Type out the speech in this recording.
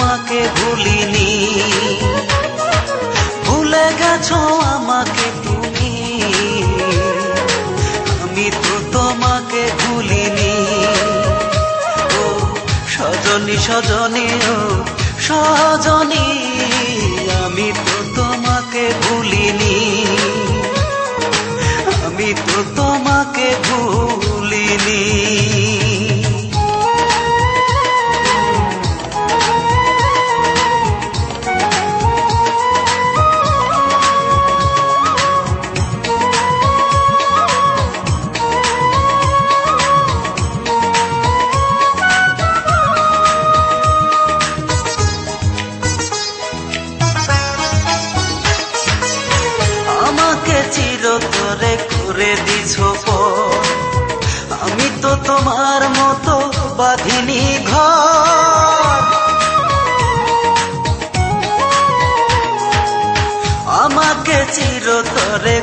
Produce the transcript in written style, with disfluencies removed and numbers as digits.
তোমাকে ভুলিনি, ভুলে গেছো আমাকে তুমি, আমি তো তোমাকে ভুলিনি। ও সজনী সজনী ও সজনী, আমি তো তোমাকে ভুলিনি, আমি তো তোমাকে ভুলিনি। চিরতরে করে দিছ পর, আমি তো তোমার মতো বাঁধিনি ঘর। আমাকে চিরতরে